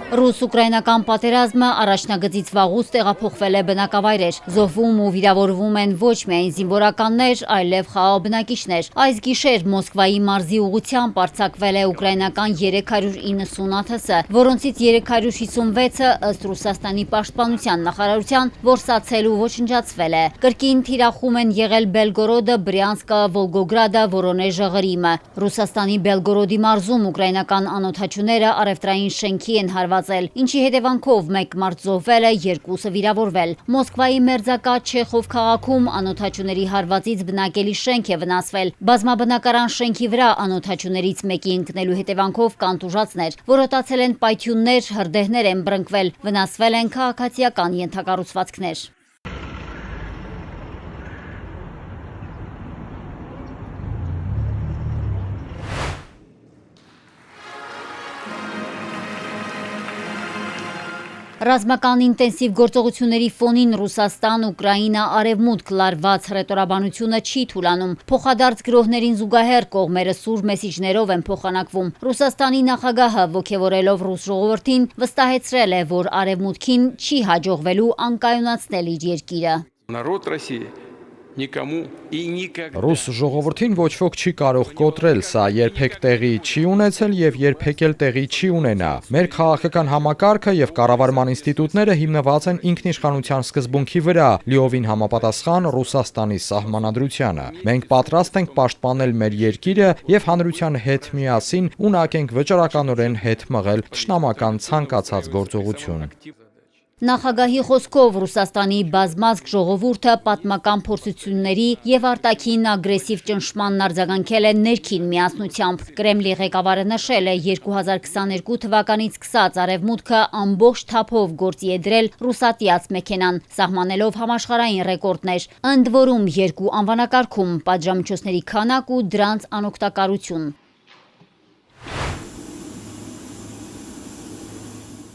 Ռուս-ուկրաինական պատերազմը առաջնագծից վաղուց տեղափոխվել է բնակավայրեր, զոհվում ու վիրավորվում են ոչ միայն զինվորականներ, այլև խաղաղբնակիչներ։ Այս գիշեր Մոսկվայի մարզի ուղղությամբ արձակվել է ուկրաինական 390 ԱԹՍ, որոնցից 356-ը ըստ Ռուսաստանի պաշտպանության նախարարության որսացել ու ոչնջացվել է։ Կրկին թիրախում են եղել Բելգորոդը, Բրյանսկը, Վոլգոգրադը, Վորոնեժը, Ղրիմը։ Ռուսաստանի Բելգորոդի մարզում ուկրաինական անօդաչուները առևտրային շենքի են հարվածել, ինչի հետևանքով մեկ մարդ զոհվել է, երկուսը վիրավորվել։ Մոսկվայի մերձակա Չեխով քաղաքում անօդաչուների հարվածից բնակելի շենք է վնասվել։ Բազմաբնակարան շենքի վրա անօդաչուներից մեկի ընկնելու հետևանքով կանտուժացներ, որոտացել են պայթյուններ, հրդեհներ են բռնկվել, վնասվել են քաղաքացիական ենթակառուցվածքներ։ Ռազմական ինտենսիվ գործողությունների ֆոնին Ռուսաստան-Ուկրաինա արևմուտք լարված հռետորաբանությունը չի թուլանում։ Փոխադարձ գրոհներին զուգահեռ կողմերը սուր մեսիջներով են փոխանակվում։ Ռուսաստանի նախագահը ոգևորելով ռուս ժողովրդին վստահեցրել է, որ արևմուտքին չի հաջողվելու անկայունացնել իր երկիրը։ Ռուս ժողովրդին ոչ ոք չի կարող կոտրել, սա երբեք տեղի չի ունեցել եւ երբեք էլ տեղի չի ունենա։ Մեր քաղաքական համակարգը եւ կառավարման ինստիտուտները հիմնված են ինքնիշխանության սկզբունքի վրա, լիովին համապատասխան Ռուսաստանի սահմանադրությանը։ Մենք պատրաստ ենք պաշտպանել մեր երկիրը եւ հանրության հետ միասին ունակ ենք վճռականորեն հետ մղել թշնամական ցանկացած գործողություն։ Նախագահի խոսքով Ռուսաստանի բազմազգ ժողովուրդը պատմական փորձությունների եւ արտաքին ագրեսիվ ճնշմանն արձագանքել է ներքին միասնությամբ։ Կրեմլի ղեկավարը նշել է 2022 թվականից սկսած արևմուտքը ամբողջ թափով գործի է դրել ռուսատիաց մեքենան, սահմանելով համաշխարհային ռեկորդներ, ընդ որում 2 անվանակարգում պատժամիջոցների քանակ ու դրանց անօգտակարություն։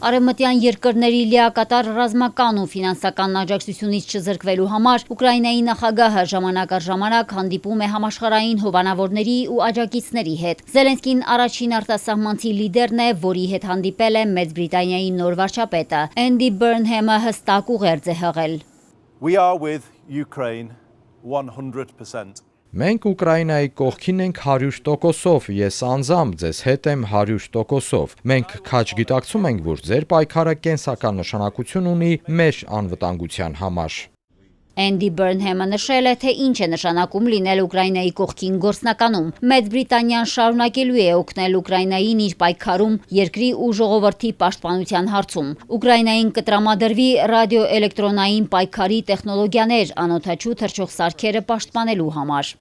Արևմտյան երկրների լիակատար ռազմական ու ֆինանսական աջակցությունից չզրկվելու համար Ուկրաինայի նախագահը ժամանակ առ ժամանակ հանդիպում է համաշխարհային հովանավորների ու աջակիցների հետ։ Զելենսկին առաջին արտասահմանցի լիդերն է, որի հետ հանդիպել է Մեծ Բրիտանիայի նոր վարչապետը։ Էնդի Բըրնհեմը հստակ ուղերձ է հղել։ We are with Ukraine 100%. Մենք Ուկրաինայի կողքին ենք 100%-ով, ես անձամբ ձեզ հետ եմ 100%-ով։ Մենք քաջ գիտակցում ենք, որ ձեր պայքարը կենսական նշանակություն ունի մեր անվտանգության համար։ Էնդի Բըրնհեմը նշել է, թե ինչ է նշանակում լինել Ուկրաինայի կողքին գործնականում։ Մեծ Բրիտանիան շարունակելու է օգնել Ուկրաինային իր պայքարում երկրի ու ժողովրդի պաշտպանության հարցում։ Ուկրաինային կտրամադրվի ռադիոէլեկտրոնային պայքարի տեխնոլոգիաներ անօդաչու թռչող սարքերը պաշտպանելու համար։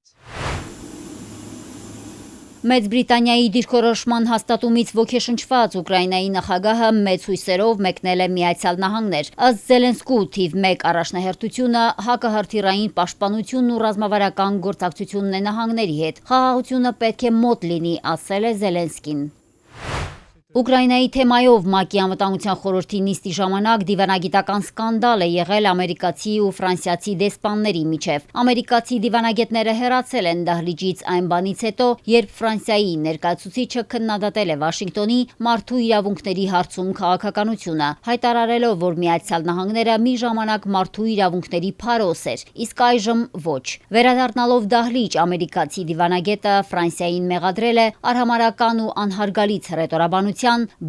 Մեծ Բրիտանիայի դիրքորոշման հաստատումից ոգեշնչված Ուկրաինայի նախագահը մեծ հույսերով մեկնել է Միացյալ Նահանգներ։ Ըստ Զելենսկու թիվ 1 առաջնահերթությունը հակահրթիռային պաշտպանությունն ու ռազմավարական գործակցությունն է նահանգների հետ։ Խաղաղությունը պետք է մոտ լինի, ասել է Զելենսկին։ Ուկրաինայի թեմայով ՄԱԿ-ի անվտանգության խորհրդի նիստի ժամանակ դիվանագիտական սկանդալ է եղել ամերիկացի ու ֆրանսիացի դեսպանների միջև։ Ամերիկացի դիվանագետները հեռացել են դահլիճից այն բանից հետո, երբ Ֆրանսիայի ներկայացուցիչը քննադատել է Վաշինգտոնի մարդու իրավունքների հարցում քաղաքականությունը, հայտարարելով, որ Միացյալ Նահանգները մի ժամանակ մարդու իրավունքների փարոս էր, իսկ այժմ ոչ։ Վերադառնալով դահլիճ, ամերիկացի դիվանագետը Ֆրանսիային մեղադրել է արհամարհական ու անհարգալից հռետորաբանության,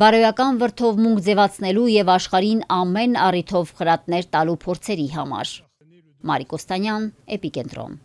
բարոյական վրդովմունք ձևացնելու եւ աշխարհին ամեն առիթով խրատներ տալու փորձերի համար։ Մարիկ Օստանյան, Էպիկենտրոն։